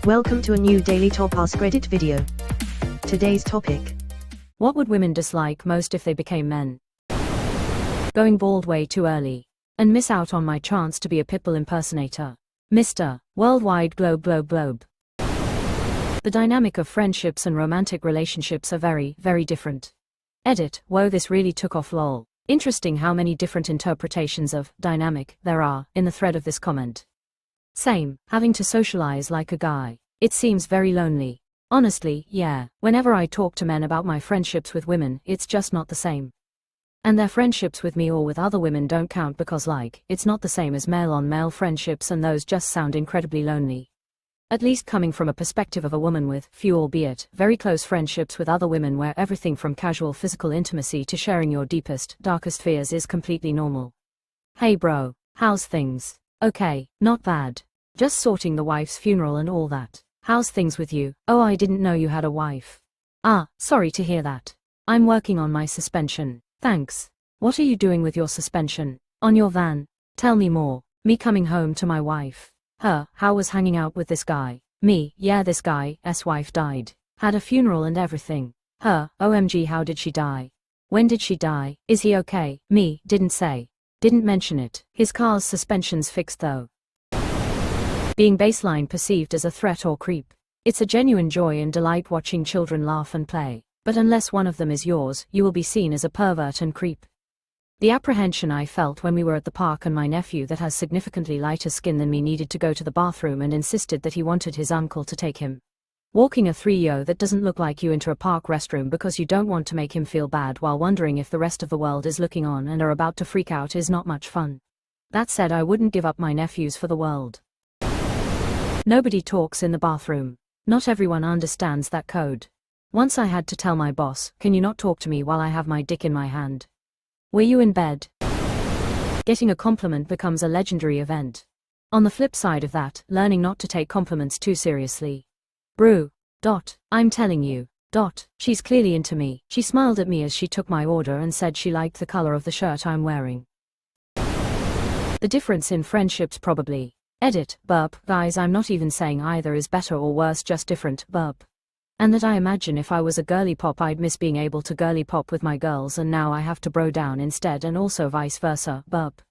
Welcome to a new Daily Top Askreddit video. Today's topic: what would women dislike most if they became men? Going bald way too early. And miss out on my chance to be a pitbull impersonator. Mr. Worldwide Globe. The dynamic of friendships and romantic relationships are very, very different. Edit, whoa, this really took off lol. Interesting how many different interpretations of dynamic there are in the thread of this comment. Same, having to socialize like a guy. It seems very lonely. Honestly, yeah, whenever I talk to men about my friendships with women, it's just not the same. And their friendships with me or with other women don't count because it's not the same as male-on-male friendships, and those just sound incredibly lonely. At least coming from a perspective of a woman with few, albeit very close friendships with other women, where everything from casual physical intimacy to sharing your deepest, darkest fears is completely normal. Hey bro, how's things? Okay, not bad. Just sorting the wife's funeral and all that. How's things with you? Oh, I didn't know you had a wife. Ah, sorry to hear that. I'm working on my suspension. Thanks. What are you doing with your suspension? On your van? Tell me more. Me coming home to my wife. Her, how was hanging out with this guy? Me, yeah, this guy's wife died. Had a funeral and everything. Her, OMG, how did she die? When did she die? Is he okay? Me, didn't say. Didn't mention it. His car's suspension's fixed though. Being baseline perceived as a threat or creep. It's a genuine joy and delight watching children laugh and play, but unless one of them is yours, you will be seen as a pervert and creep. The apprehension I felt when we were at the park and my nephew, that has significantly lighter skin than me, needed to go to the bathroom and insisted that he wanted his uncle to take him. Walking a 3-year-old that doesn't look like you into a park restroom because you don't want to make him feel bad while wondering if the rest of the world is looking on and are about to freak out is not much fun. That said, I wouldn't give up my nephews for the world. Nobody talks in the bathroom. Not everyone understands that code. Once I had to tell my boss, can you not talk to me while I have my dick in my hand? Were you in bed? Getting a compliment becomes a legendary event. On the flip side of that, learning not to take compliments too seriously. Brew. I'm telling you. She's clearly into me. She smiled at me as she took my order and said she liked the color of the shirt I'm wearing. The difference in friendships probably. Edit, burp, guys, I'm not even saying either is better or worse, just different, burp. And that I imagine if I was a girly pop I'd miss being able to girly pop with my girls, and now I have to bro down instead, and also vice versa, burp.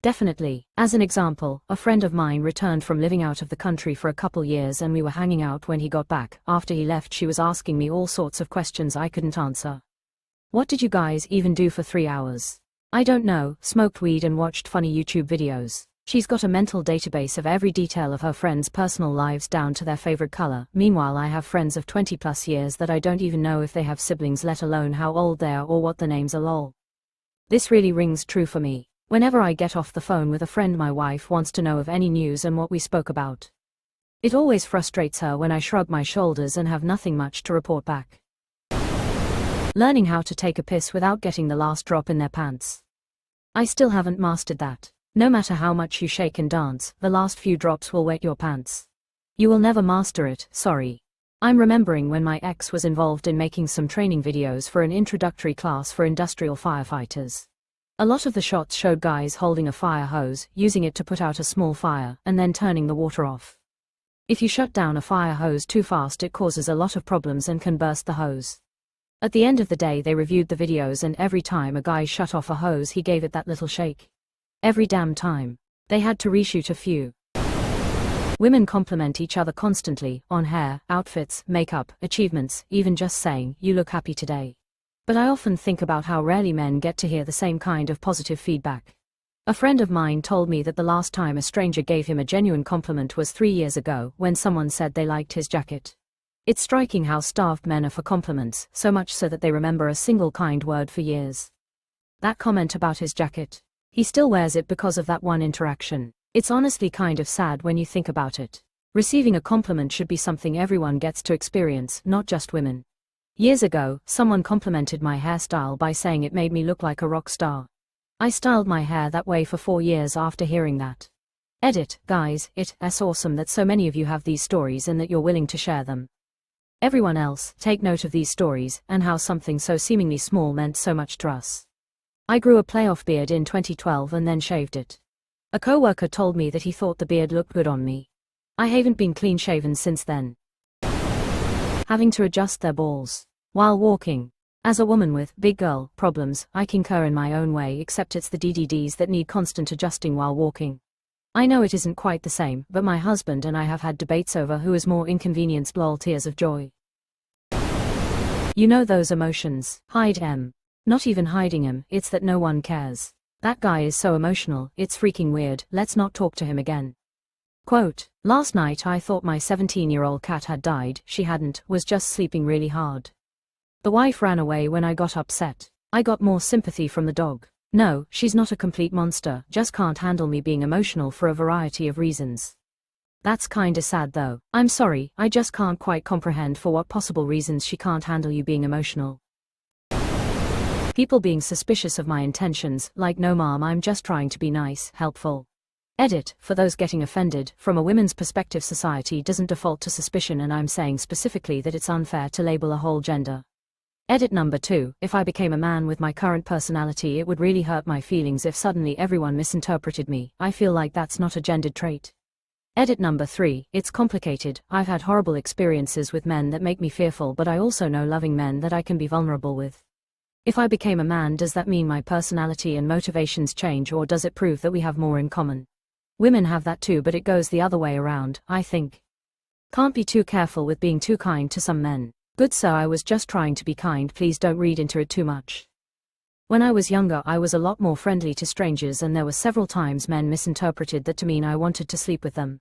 Definitely. As an example, a friend of mine returned from living out of the country for a couple years and we were hanging out when he got back. After he left, she was asking me all sorts of questions I couldn't answer. What did you guys even do for 3 hours? I don't know, smoked weed and watched funny YouTube videos. She's got a mental database of every detail of her friends' personal lives down to their favorite color. Meanwhile, I have friends of 20+ years that I don't even know if they have siblings, let alone how old they are or what their names are, lol. This really rings true for me. Whenever I get off the phone with a friend, my wife wants to know of any news and what we spoke about. It always frustrates her when I shrug my shoulders and have nothing much to report back. Learning how to take a piss without getting the last drop in their pants. I still haven't mastered that. No matter how much you shake and dance, the last few drops will wet your pants. You will never master it, sorry. I'm remembering when my ex was involved in making some training videos for an introductory class for industrial firefighters. A lot of the shots showed guys holding a fire hose, using it to put out a small fire, and then turning the water off. If you shut down a fire hose too fast, it causes a lot of problems and can burst the hose. At the end of the day, they reviewed the videos, and every time a guy shut off a hose, he gave it that little shake. Every damn time. They had to reshoot a few. Women compliment each other constantly, on hair, outfits, makeup, achievements, even just saying, you look happy today. But I often think about how rarely men get to hear the same kind of positive feedback. A friend of mine told me that the last time a stranger gave him a genuine compliment was 3 years ago, when someone said they liked his jacket. It's striking how starved men are for compliments, so much so that they remember a single kind word for years. That comment about his jacket. He still wears it because of that one interaction. It's honestly kind of sad when you think about it. Receiving a compliment should be something everyone gets to experience, not just women. Years ago, someone complimented my hairstyle by saying it made me look like a rock star. I styled my hair that way for 4 years after hearing that. Edit, guys, it's awesome that so many of you have these stories and that you're willing to share them. Everyone else, take note of these stories, and how something so seemingly small meant so much to us. I grew a playoff beard in 2012 and then shaved it. A coworker told me that he thought the beard looked good on me. I haven't been clean shaven since then. Having to adjust their balls while walking. As a woman with big girl problems, I concur in my own way, except it's the DDDs that need constant adjusting while walking. I know it isn't quite the same, but my husband and I have had debates over who is more inconvenienced. Lol, tears of joy. You know those emotions. Hide em. Not even hiding em, it's that no one cares. That guy is so emotional, it's freaking weird, let's not talk to him again. Quote, last night I thought my 17-year-old cat had died, she hadn't, was just sleeping really hard. The wife ran away when I got upset. I got more sympathy from the dog. No, she's not a complete monster, just can't handle me being emotional for a variety of reasons. That's kinda sad though. I'm sorry, I just can't quite comprehend for what possible reasons she can't handle you being emotional. People being suspicious of my intentions, like no mom, I'm just trying to be nice, helpful. Edit, for those getting offended, from a women's perspective society doesn't default to suspicion, and I'm saying specifically that it's unfair to label a whole gender. Edit number 2, if I became a man with my current personality it would really hurt my feelings if suddenly everyone misinterpreted me, I feel like that's not a gendered trait. Edit number 3, it's complicated, I've had horrible experiences with men that make me fearful, but I also know loving men that I can be vulnerable with. If I became a man, does that mean my personality and motivations change, or does it prove that we have more in common? Women have that too, but it goes the other way around, I think. Can't be too careful with being too kind to some men. Good sir, I was just trying to be kind, please don't read into it too much. When I was younger I was a lot more friendly to strangers, and there were several times men misinterpreted that to mean I wanted to sleep with them.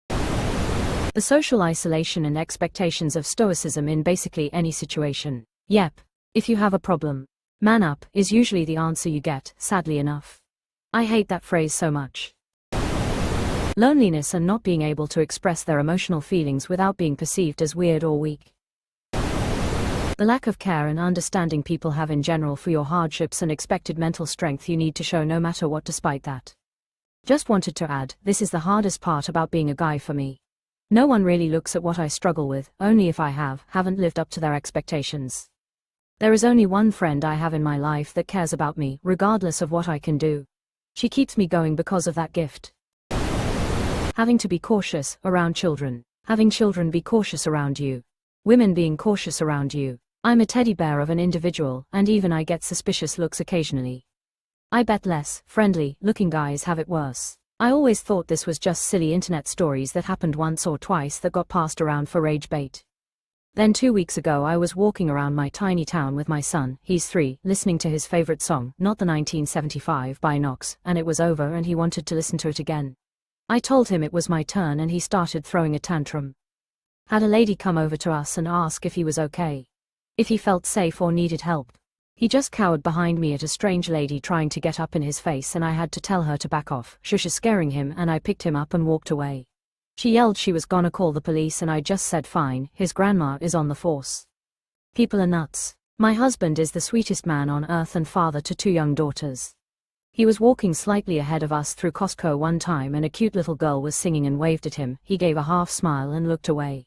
The social isolation and expectations of stoicism in basically any situation. Yep. If you have a problem, man up, is usually the answer you get, sadly enough. I hate that phrase so much. Loneliness and not being able to express their emotional feelings without being perceived as weird or weak. The lack of care and understanding people have in general for your hardships and expected mental strength you need to show no matter what. Despite that, just wanted to add, this is the hardest part about being a guy for me. No one really looks at what I struggle with, only if I haven't lived up to their expectations. There is only one friend I have in my life that cares about me, regardless of what I can do. She keeps me going because of that gift. Having to be cautious around children. Having children be cautious around you. Women being cautious around you. I'm a teddy bear of an individual, and even I get suspicious looks occasionally. I bet less friendly looking guys have it worse. I always thought this was just silly internet stories that happened once or twice that got passed around for rage bait. Then 2 weeks ago I was walking around my tiny town with my son, he's 3, listening to his favorite song, Not the 1975 by Knox, and it was over and he wanted to listen to it again. I told him it was my turn and he started throwing a tantrum. Had a lady come over to us and ask if he was okay. If he felt safe or needed help. He just cowered behind me at a strange lady trying to get up in his face, and I had to tell her to back off. Shush is scaring him, and I picked him up and walked away. She yelled she was gonna call the police and I just said fine, his grandma is on the force. People are nuts. My husband is the sweetest man on earth and father to 2 young daughters. He was walking slightly ahead of us through Costco one time and a cute little girl was singing and waved at him. He gave a half smile and looked away.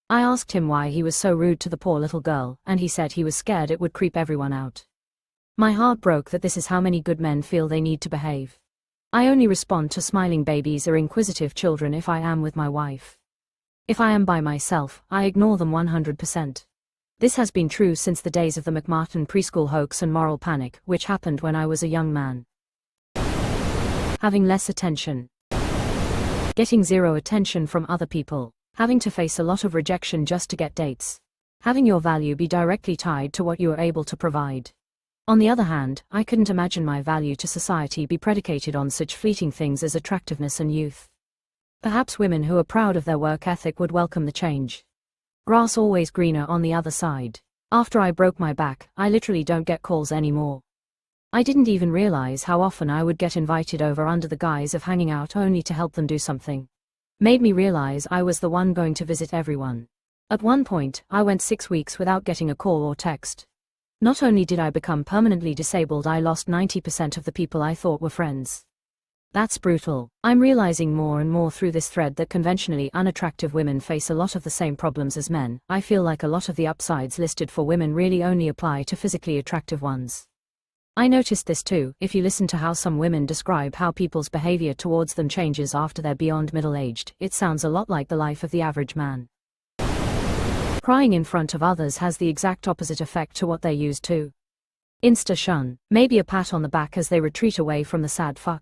I asked him why he was so rude to the poor little girl, and he said he was scared it would creep everyone out. My heart broke that this is how many good men feel they need to behave. I only respond to smiling babies or inquisitive children if I am with my wife. If I am by myself, I ignore them 100%. This has been true since the days of the McMartin preschool hoax and moral panic, which happened when I was a young man. Having less attention. Getting zero attention from other people. Having to face a lot of rejection just to get dates. Having your value be directly tied to what you are able to provide. On the other hand, I couldn't imagine my value to society be predicated on such fleeting things as attractiveness and youth. Perhaps women who are proud of their work ethic would welcome the change. Grass always greener on the other side. After I broke my back, I literally don't get calls anymore. I didn't even realize how often I would get invited over under the guise of hanging out only to help them do something. Made me realize I was the one going to visit everyone. At one point, I went 6 weeks without getting a call or text. Not only did I become permanently disabled, I lost 90% of the people I thought were friends. That's brutal. I'm realizing more and more through this thread that conventionally unattractive women face a lot of the same problems as men. I feel like a lot of the upsides listed for women really only apply to physically attractive ones. I noticed this too. If you listen to how some women describe how people's behavior towards them changes after they're beyond middle-aged, it sounds a lot like the life of the average man. Crying in front of others has the exact opposite effect to what they're used to. Insta shun, maybe a pat on the back as they retreat away from the sad fuck.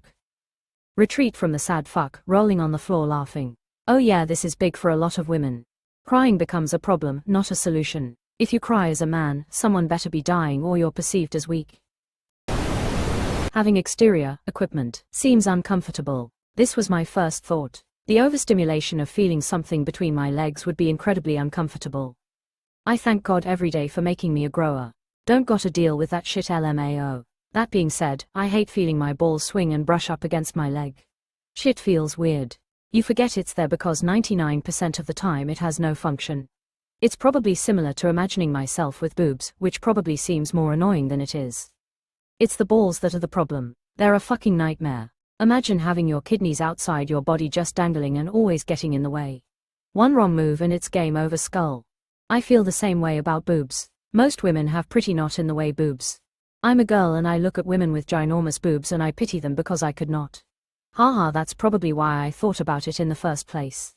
Retreat from the sad fuck, rolling on the floor laughing. Oh yeah, this is big for a lot of women. Crying becomes a problem, not a solution. If you cry as a man, someone better be dying or you're perceived as weak. Having exterior equipment seems uncomfortable. This was my first thought. The overstimulation of feeling something between my legs would be incredibly uncomfortable. I thank God every day for making me a grower. Don't gotta deal with that shit LMAO. That being said, I hate feeling my balls swing and brush up against my leg. Shit feels weird. You forget it's there because 99% of the time it has no function. It's probably similar to imagining myself with boobs, which probably seems more annoying than it is. It's the balls that are the problem. They're a fucking nightmare. Imagine having your kidneys outside your body just dangling and always getting in the way. One wrong move and it's game over skull. I feel the same way about boobs. Most women have pretty not in the way boobs. I'm a girl and I look at women with ginormous boobs and I pity them because I could not. Haha, that's probably why I thought about it in the first place.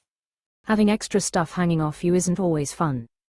Having extra stuff hanging off you isn't always fun.